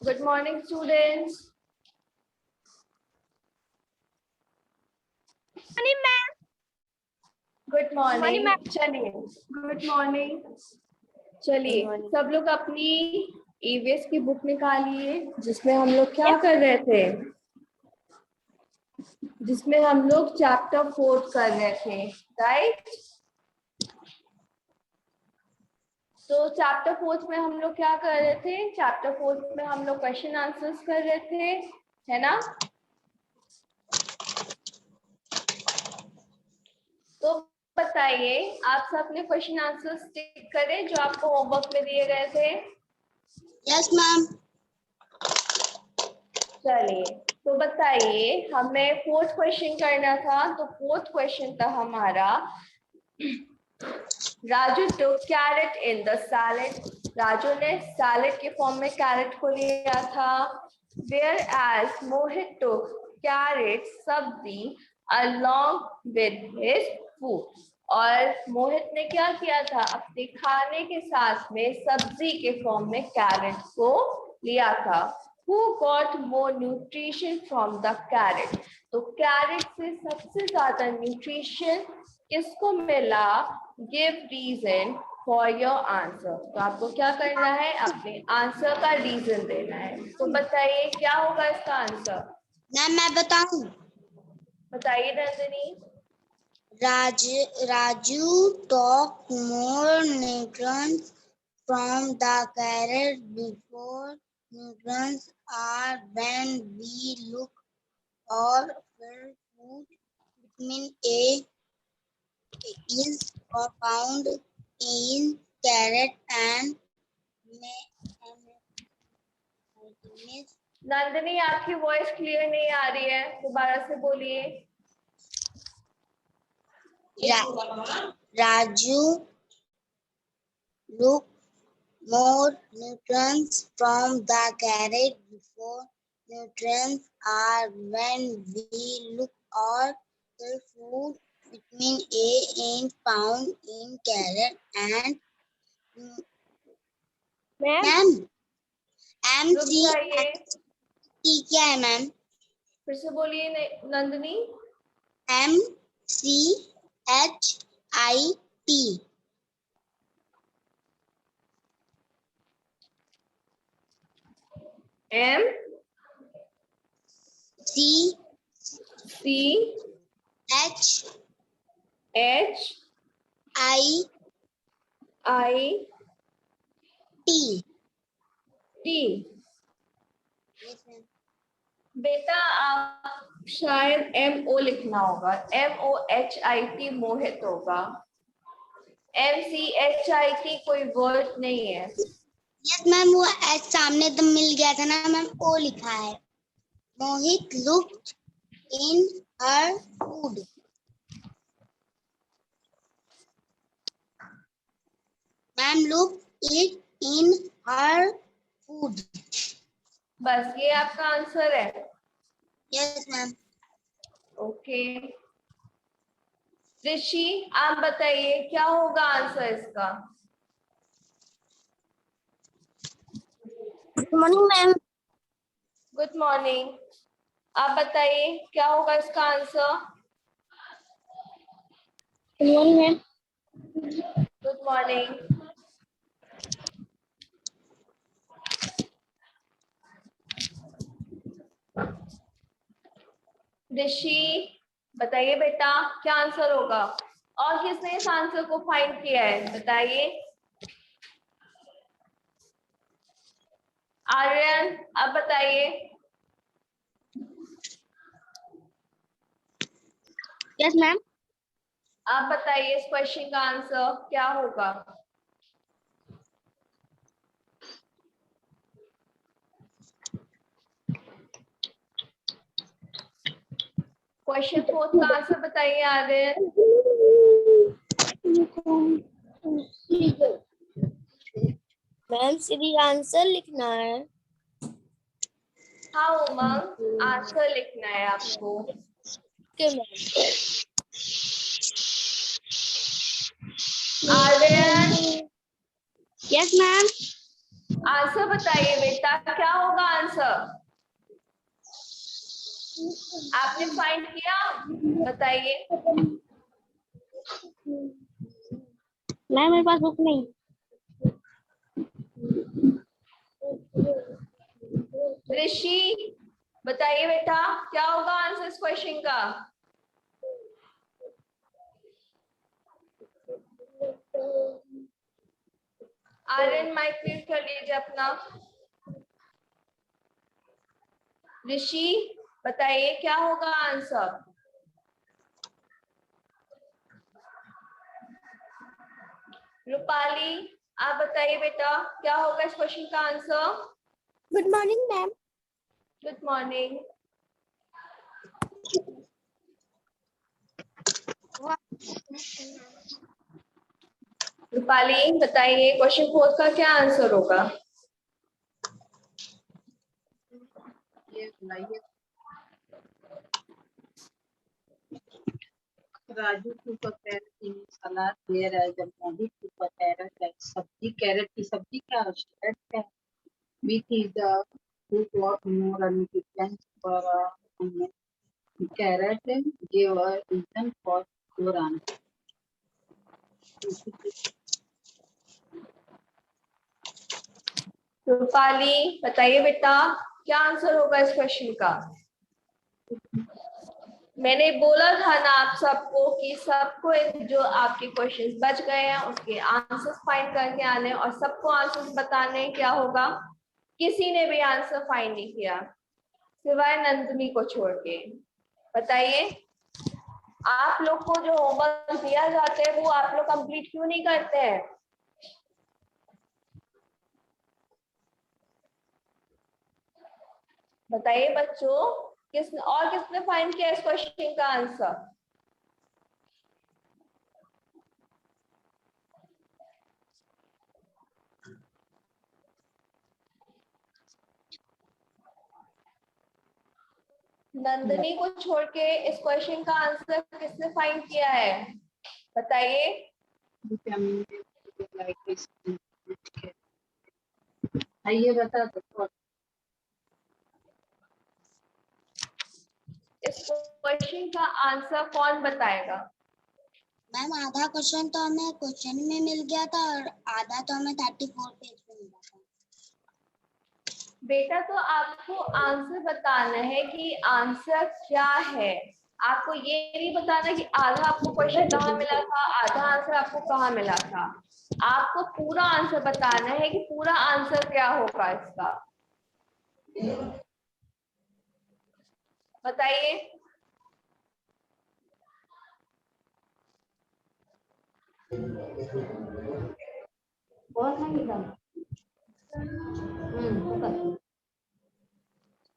Good morning, students. morning ma'am. Good morning. ma'am. चलिए, good morning. चलिए, सब लोग अपनी ईवीएस की बुक निकालिए, जिसमें हम लोग क्या कर रहे थे, जिसमें हम लोग चैप्टर 4 कर रहे थे, राइट? तो चैप्टर 4 में हम लोग क्या कर रहे थे? चैप्टर 4 में हम लोग क्वेश्चन आंसर्स कर रहे थे, है ना? तो बताइए, आप सब ने क्वेश्चन आंसर्स टिक करें जो आपको होमवर्क में दिए गए थे। Yes ma'am. चलिए, तो बताइए, हमें फोर्थ क्वेश्चन करना था। तो फोर्थ क्वेश्चन था हमारा, Raju took carrot in the salad. Raju ने सैलेड के फॉर्म में कैरेट को लिया था। Whereas मोहित took carrot सब्जी along with his food. और मोहित ने क्या किया था? अपने खाने के साथ में सब्जी के फॉर्म में कैरेट को लिया था। Who got more nutrition from the carrot? तो कैरेट से सबसे ज्यादा न्यूट्रिशन किसको मिला? Give reason for your answer. तो आपको क्या करना है? अपने आंसर का रीजन देना है। तो बताइए क्या होगा इसका आंसर? मैम मैं बताऊं? बताइए Nandini. Raju took more nutrients from the carrot before nutrients are when we look or fill food. Vitamin A is found in carrot and Nandini, आपकी वॉइस क्लियर नहीं आ रही है, दोबारा से बोलिए। Raju look more nutrients from the carrot before nutrients are when we look or the food. Vitamin A is found in carrot and ma'am MCHT क्या है ma'am? फिर से बोलिए Nandini. MCHIT M C C H H I I T। T। बेटा, आप शायद MO लिखना होगा। MOHIT मोहित होगा। MCHIT कोई वर्ड नहीं है। यस मैम, वो एच सामने तो मिल गया था ना मैम, ओ लिखा है। Mohit looked in her food. Ma'am look it in her food. बस ये आपका आंसर है। Yes ma'am. ओके, ऋषि आप बताइए क्या होगा आंसर इसका? Good morning ma'am. Good morning. आप बताइए क्या होगा इसका answer? Good morning ma'am. Good morning. Rishi बताइए बेटा, क्या आंसर होगा? और किसने इस आंसर को फाइंड किया है बताइए? आर्यन अब बताइए। Yes ma'am. आप बताइए इस क्वेश्चन का आंसर क्या होगा? क्वेश्चन 4 का आंसर बताइए आर्यन। मैम सिर्फ आंसर लिखना है। हाँ उमंग, आंसर लिखना है आपको। Okay ma'am. Aryan. Yes ma'am. Answer बताइए बेटा, क्या होगा आंसर? आपने फाइंड किया, बताइए। मैम मेरे पास बुक नहीं। ऋषि बताइए बेटा, क्या होगा आंसर इस क्वेश्चन का? आर्यन माइक म्यूट कर लीजिए अपना। ऋषि बताइए क्या होगा आंसर? रूपाली आप बताइए बेटा, क्या होगा इस क्वेश्चन का answer? Good morning ma'am. Good morning. Rupali बताइए क्वेश्चन 4 का क्या आंसर होगा? Raju took a carrot in his salad, whereas Mohit took a carrot like sabji. Carrot की सब्जी क्या है? है which is the fruit of more nutrients for women. Carrot gave a reason for your answer. Rupali बताइए बेटा, क्या answer होगा इस क्वेश्चन का? मैंने बोला था ना आप सबको कि सबको जो आपके क्वेश्चंस बच गए हैं उसके आंसर्स फाइंड करके आने और सबको आंसर्स बताने। क्या होगा? किसी ने भी आंसर फाइंड नहीं किया सिवाय नंदिनी को छोड़ के। बताइए, आप लोग को जो होमवर्क दिया जाता है वो आप लोग कंप्लीट क्यों नहीं करते हैं? बताइए बच्चों, किसने फाइंड किया इस क्वेश्चन का आंसर? नंदिनी को छोड़ के इस क्वेश्चन का आंसर किसने फाइंड किया है? बताइए। Vitamin like this. आइए बता दो। इस क्वेश्चन का आंसर कौन बताएगा? मैम आधा क्वेश्चन तो हमें क्वेश्चन में मिल गया था और आधा तो हमें 34 पेज पे मिला था। बेटा तो आपको आंसर बताना है कि आंसर क्या है। आपको ये नहीं बताना कि आधा आपको क्वेश्चन कहाँ मिला था, आधा आंसर आपको कहाँ मिला था। आपको पूरा आंसर बताना है कि पूरा आंसर क्या होगा इसका। बताइए।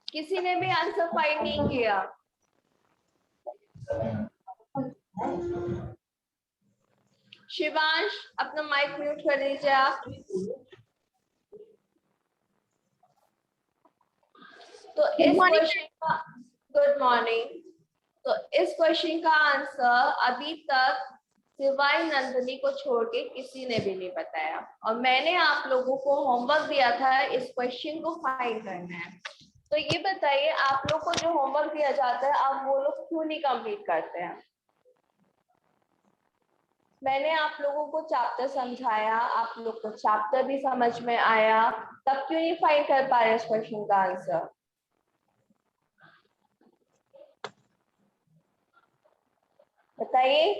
किसी ने भी आंसर फाइंड नहीं किया। शिवांश अपना माइक म्यूट कर दीजिए आप। तो इस क्वेश्चन का गुड मॉर्निंग। तो इस क्वेश्चन का आंसर अभी तक सिवाय नंदिनी को छोड़ के किसी ने भी नहीं बताया और मैंने आप लोगों को होमवर्क दिया था इस क्वेश्चन को फाइंड करना है। तो ये बताइए, आप लोग को जो होमवर्क दिया जाता है आप वो लोग क्यों नहीं कंप्लीट करते हैं? मैंने आप लोगों को चैप्टर समझाया, आप लोग को चैप्टर भी समझ में आया, तब क्यों नहीं फाइंड कर पा रहे इस क्वेश्चन का आंसर? बताइए।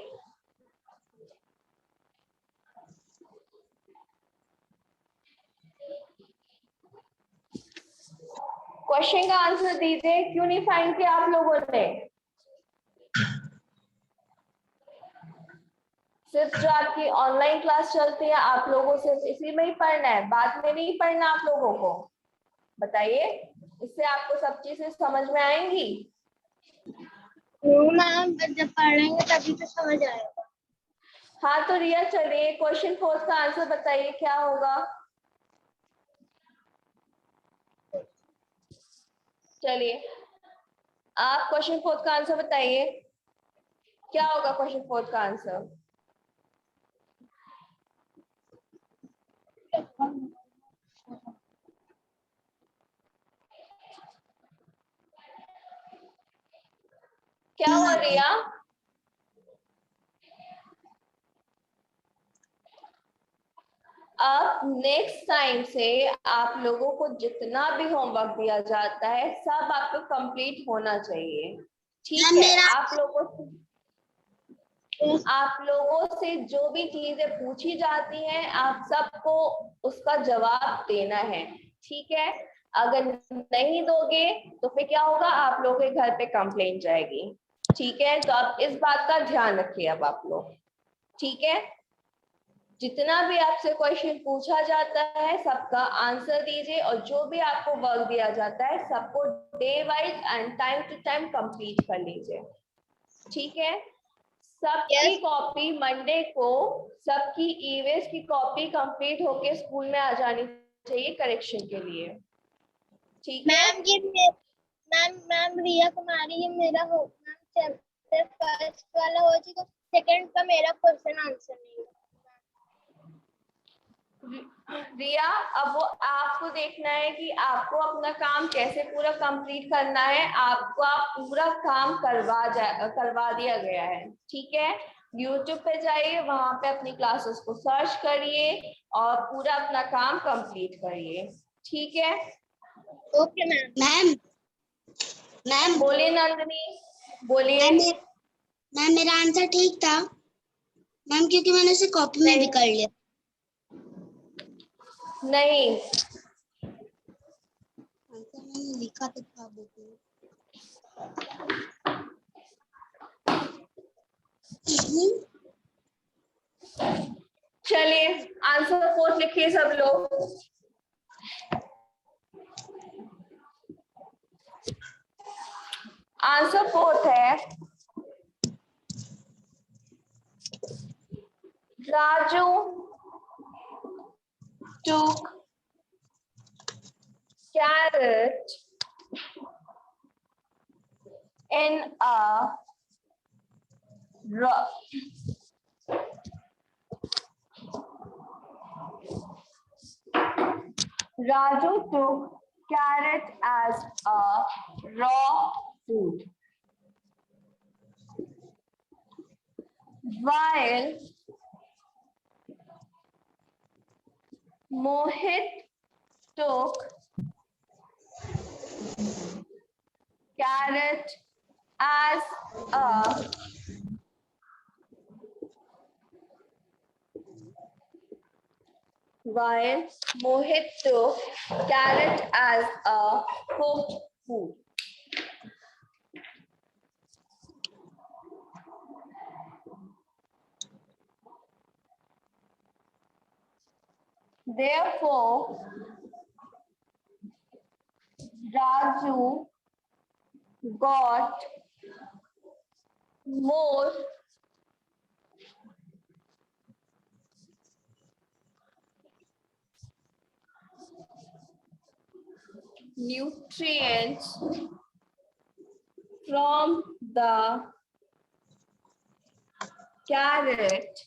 क्वेश्चन का आंसर दीजिए, क्यों नहीं फाइंड किया आप लोगों ने? सिर्फ जो आपकी ऑनलाइन क्लास चलती है आप लोगों सिर्फ इसी में ही पढ़ना है, बाद में नहीं पढ़ना आप लोगों को। बताइए, इससे आपको सब चीजें समझ में आएंगी। मैम जब पढ़ेंगे तभी तो समझ आएगा। हाँ तो रिया चलिए क्वेश्चन 4 का आंसर बताइए क्या होगा। चलिए आप क्वेश्चन 4 का आंसर बताइए, क्या होगा क्वेश्चन 4 का आंसर? क्या हुआ रिया? अब नेक्स्ट टाइम से आप लोगों को जितना भी होमवर्क दिया जाता है सब आपको कंप्लीट होना चाहिए, ठीक है? आप लोगों से जो भी चीजें पूछी जाती हैं आप सबको उसका जवाब देना है, ठीक है? अगर नहीं दोगे तो फिर क्या होगा, आप लोगों के घर पे कंप्लेंट जाएगी, ठीक है? तो आप इस बात का ध्यान रखिए अब आप लोग, ठीक है? जितना भी आपसे क्वेश्चन पूछा जाता है सबका आंसर दीजिए और जो भी आपको वर्क दिया जाता है सबको day wise and time to time complete कर लीजिए, ठीक है? सबकी कॉपी मंडे को, सबकी ईवेज की कॉपी कंप्लीट होके स्कूल में आ जानी चाहिए करेक्शन के लिए, ठीक है? मैम रिया कुमारी, ये मेरा हो मैम चैप्टर फर्स्ट वाला हो जी, तो सेकंड का मेरा क्वेश्चन आंसर नहीं है। रिया, अब वो आपको देखना है कि आपको अपना काम कैसे पूरा कंप्लीट करना है, आपको पूरा काम करवा दिया गया है, ठीक है? यूट्यूब पे जाइए, वहां पे अपनी क्लासेस को सर्च करिए और पूरा अपना काम कंप्लीट करिए, ठीक है? Okay ma'am. मैम बोलिए नंदिनी, बोलिए। मैम मेरा आंसर ठीक था मैम, क्योंकि मैंने उसे कॉपी में भी कर लिया। नहीं, आंसर मैंने लिखा तो था बुक में। चलिए आंसर 4 लिखिए सब लोग। आंसर 4 है Raju took carrot in a Raju took carrot as a raw food, while Mohit took carrot as a cooked food. Therefore, Raju got more nutrients from the carrot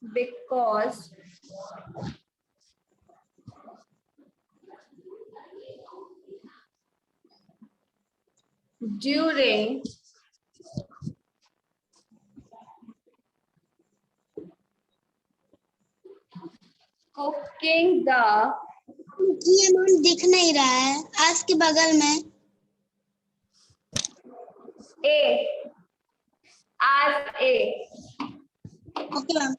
because during cooking the ये amount दिख नहीं रहा है आज के बगल में। A okay ma'am.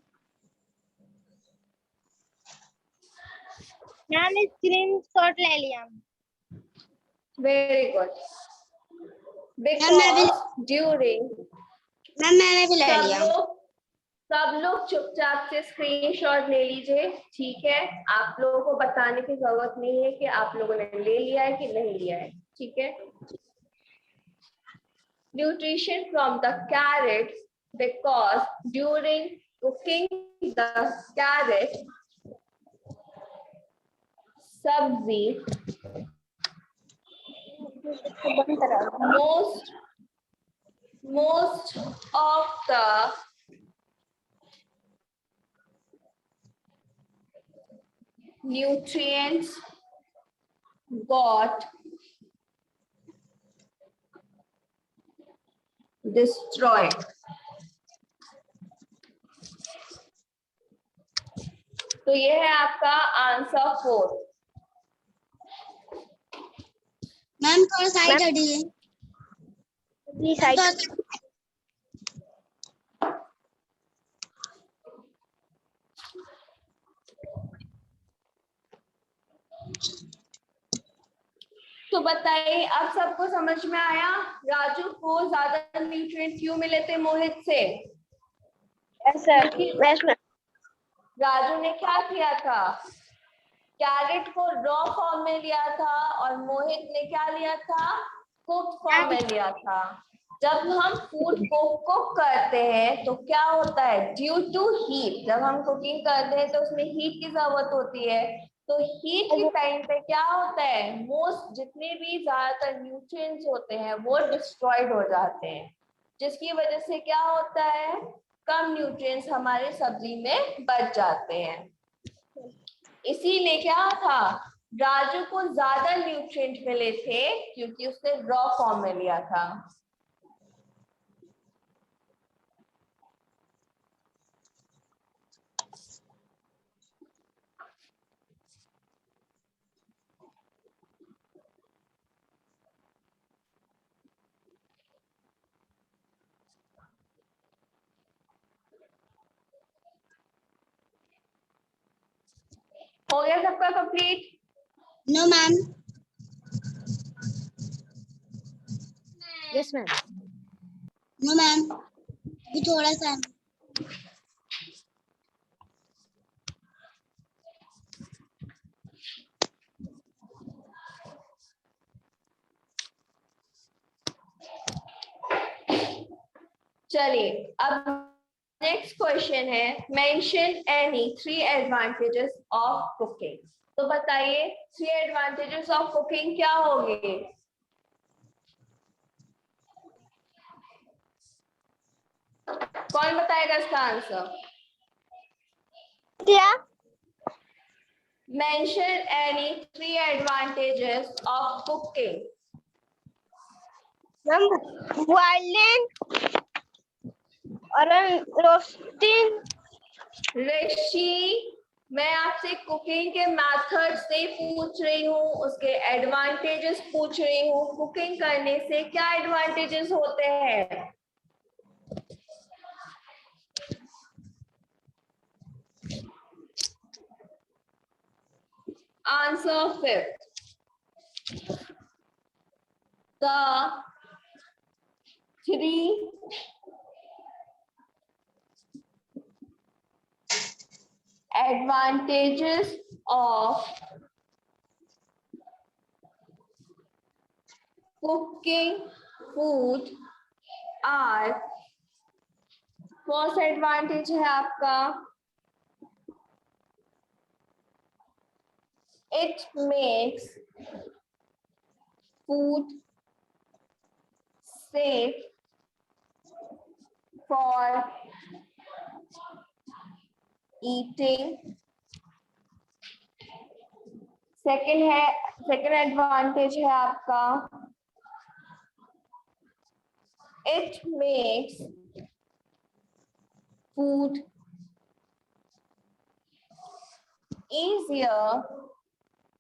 Ma'am screenshot ले लिया। very good मैम मैं भी because during मैम मैंने भी ले लिया। सब लोग चुपचाप से स्क्रीनशॉट ले लीजिए, ठीक है? आप लोगों को बताने की जरूरत नहीं है कि आप लोगों ने ले लिया है कि नहीं लिया है, ठीक है? Nutrition from the carrot because during cooking the carrot sabzi most of the nutrients got destroyed. तो ये है आपका आंसर 4. मैम थोड़ा साइड हटिए। Please ma'am, side. थोड़ा- तो बताइए अब सबको समझ में आया राजू को ज्यादा न्यूट्रिएंट क्यों मिले थे मोहित से? Yes sir. क्योंकि यस मैम। राजू ने क्या किया था, कैरेट को रॉ फॉर्म में लिया था और मोहित ने क्या लिया था, कुक फॉर्म में लिया था. जब हम फूड को कुक करते हैं तो क्या होता है, ड्यू टू हीट, जब हम कुकिंग करते हैं तो उसमें हीट की जरूरत होती है. तो हीट के टाइम पे क्या होता है, मोस्ट जितने भी ज्यादातर न्यूट्रिएंट्स होते हैं वो डिस्ट्रॉयड हो जाते हैं, जिसकी वजह से क्या होता है, कम न्यूट्रिएंट्स हमारे सब्जी में बच जाते हैं. इसीलिए क्या था, राजू को ज्यादा न्यूट्रिएंट मिले थे क्योंकि उसने रॉ फॉर्म में लिया था. हो गया सबका complete? No ma'am. Yes ma'am. No ma'am, अभी थोड़ा सा। चलिए अब नेक्स्ट क्वेश्चन है, mention any 3 advantages of cooking. तो बताइए 3 एडवांटेजेस ऑफ कुकिंग क्या होंगे? कौन बताएगा इसका आंसर? क्या? Mention any 3 advantages of cooking. Ma'am boiling और रोस्टिंग। ऋषि, मैं आपसे कुकिंग के मेथड से पूछ रही हूँ, उसके एडवांटेजेस पूछ रही हूँ. कुकिंग करने से क्या एडवांटेजेस होते हैं? Answer 5th. The 3 advantages of cooking food are, first advantage है आपका, it makes food safe for eating. Second advantage है आपका, it makes food easier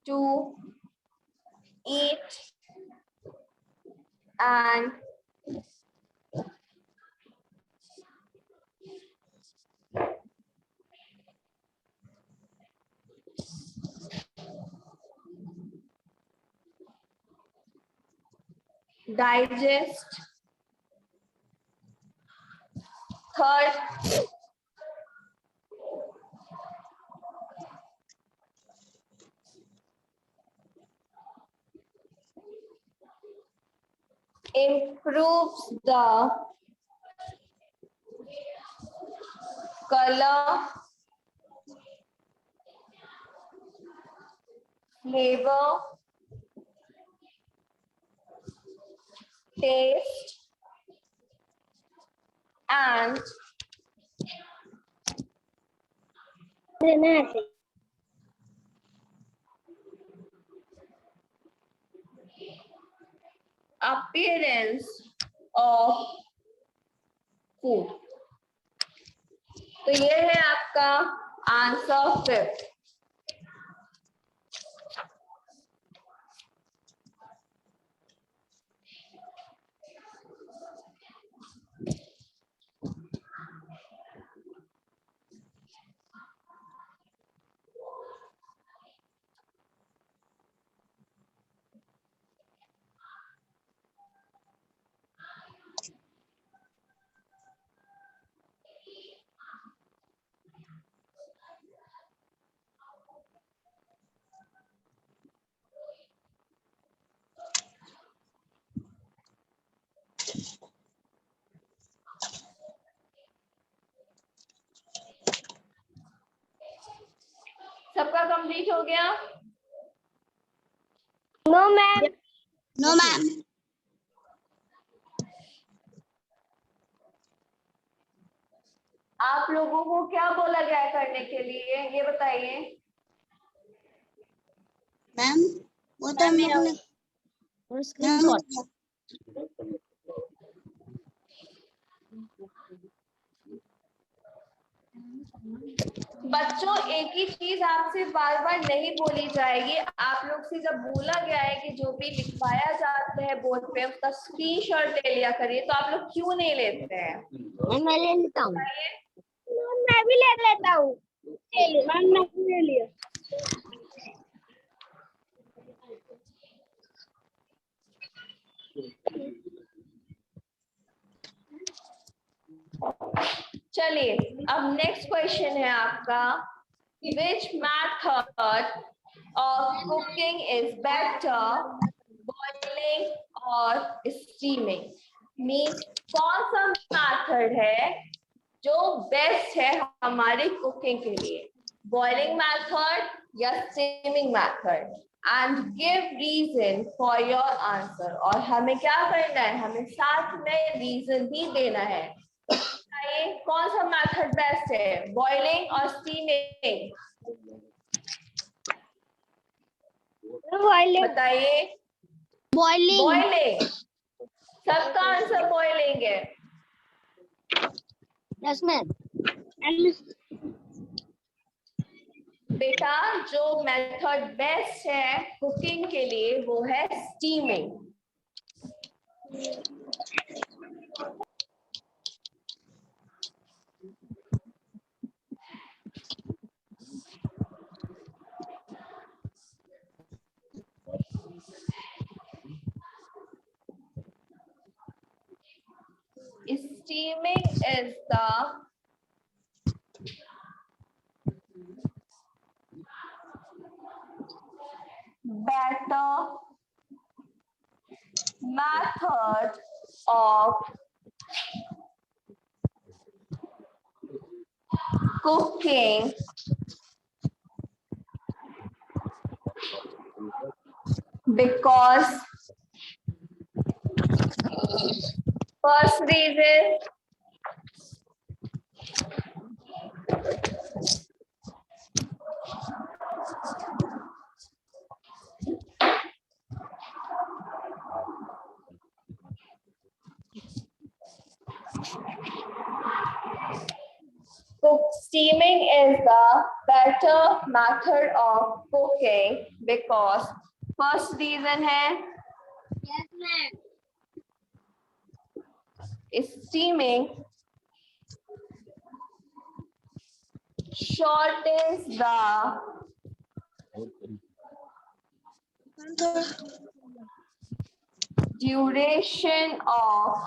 to eat and digest. Third, improves the color, flavor, taste, and appearance of food. तो ये है आपका answer 5th. सबका complete हो गया? No ma'am. No, ma'am. आप लोगों को क्या बोला गया है करने के लिए, ये बताइए. मैम वो तो हम लोगों ने स्क्रीनशॉट बच्चों, एक ही चीज आपसे बार बार नहीं बोली जाएगी. आप लोग से जब बोला गया है कि जो भी लिखवाया जाता है बोर्ड पे उसका स्क्रीनशॉट ले लिया करिए, तो आप लोग क्यों नहीं लेते हैं? मैं ले लेता हूँ। मैं भी ले लेता हूँ. मैम मैं भी ले लिया. चलिए, अब नेक्स्ट क्वेश्चन है आपका. Which method of cooking is better, boiling or steaming? Means कौन सा मेथड है जो बेस्ट है हमारी कुकिंग के लिए, बॉइलिंग मेथड या steaming method? And give reason for your answer. और हमें क्या करना है, हमें साथ में रीजन भी देना है. बताइए कौन सा मेथड बेस्ट है, बॉइलिंग और स्टीमिंग? बताइए. बॉइलिंग. बॉइलिंग. सबका आंसर बॉइलिंग है. Yes ma'am. बेटा, जो मेथड बेस्ट है कुकिंग के लिए वो है steaming. Steaming is the better method of cooking because first reason, steaming is the better method of cooking because first reason है Yes ma'am. steaming shortens the duration of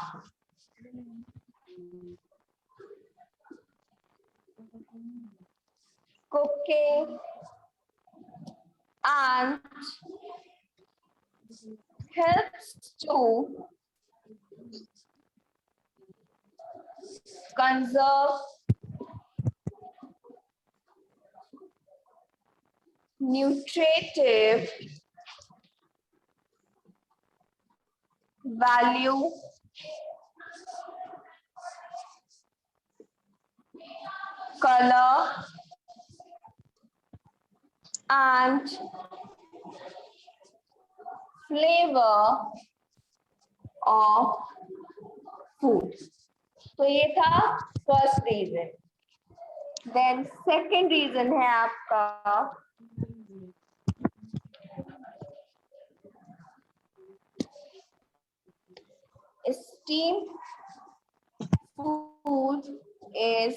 cooking and helps to conserve nutritive value color and flavor of food. तो ये था first reason. Then second reason है आपका steamed food is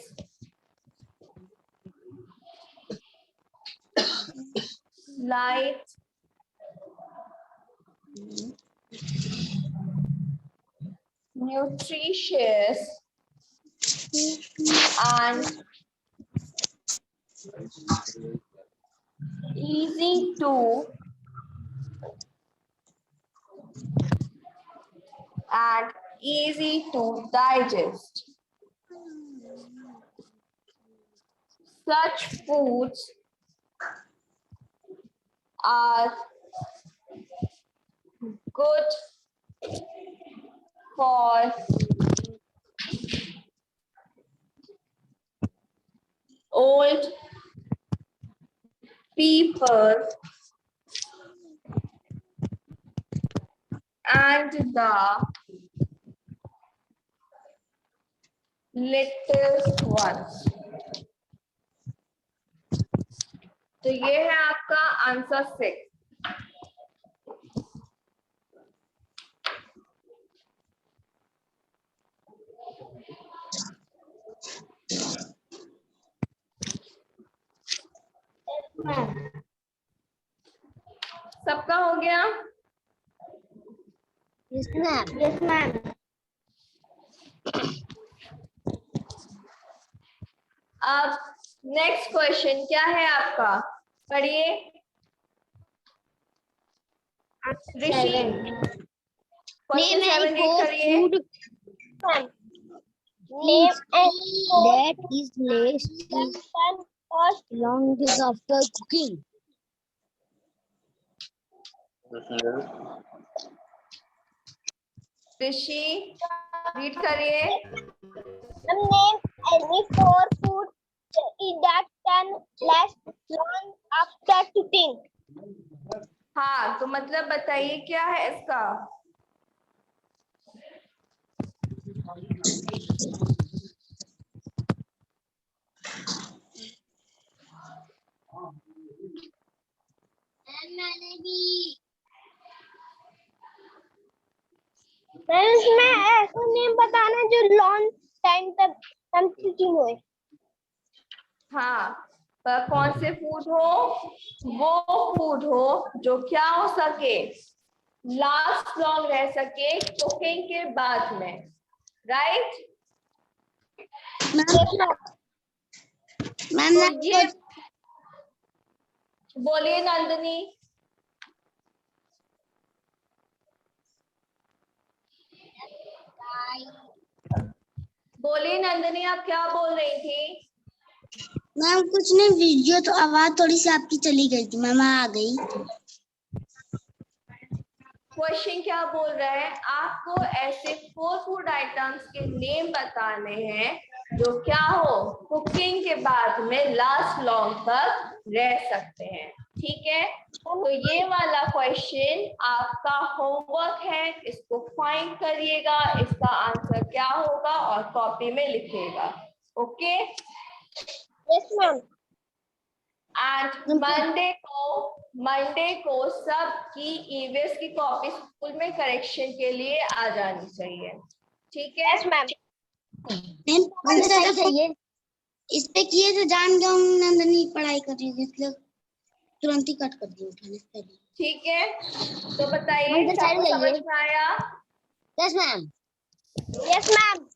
light, nutritious, and easy to digest. Such foods are good for old people and the little ones. तो ये है आपका answer 6। सबका हो गया? Yes, ma'am. Yes, ma'am. अब नेक्स्ट क्वेश्चन क्या है आपका? पढ़िए ऋषि। क्वेश्चन 7 रीड करिए। Name and That is less cost. long days after cooking. Rishi read करिए। Name any 4 food that can last long after cooking. हाँ, तो मतलब बताइए क्या है इसका? इसमें ऐसा नेम बताना जो लॉन्ग टाइम तक कुकिंग हो। हाँ, पर कौन से फूड हो? वो फूड हो जो क्या हो सके, लास्ट लॉन्ग रह सके कुकिंग के बाद में, राइट? मैम तो ये बोलिए नंदिनी। बोलिए नंदिनी, आप क्या बोल रही थी? मैम कुछ नहीं, वीडियो तो आवाज थोड़ी सी आपकी चली गई थी, मैम आ गई। क्वेश्चन क्या बोल रहा है? आपको ऐसे 4 फूड आइटम्स के नेम बताने हैं जो क्या हो, कुकिंग के बाद में लास्ट लॉन्ग तक रह सकते हैं। ठीक है, तो ये वाला क्वेश्चन आपका होमवर्क है, इसको फाइंड करिएगा, इसका आंसर क्या होगा और कॉपी में लिखिएगा। Okay, yes ma'am. And Monday को सबकी ईवीएस की कॉपी स्कूल में करेक्शन के लिए आ जानी चाहिए। ठीक है? Yes ma'am. चाहिए इस पे किए तो जान गया हूँ नंदनी पढ़ाई कर रही थी, इसलिए तुरंत ही कट कर दी उठाने से पहले। ठीक है, तो बताइए सबको समझ में आया? Yes ma'am. Yes ma'am.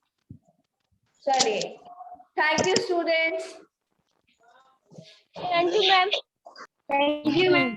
चलिए, thank you students. Thank you ma'am. Thank you ma'am.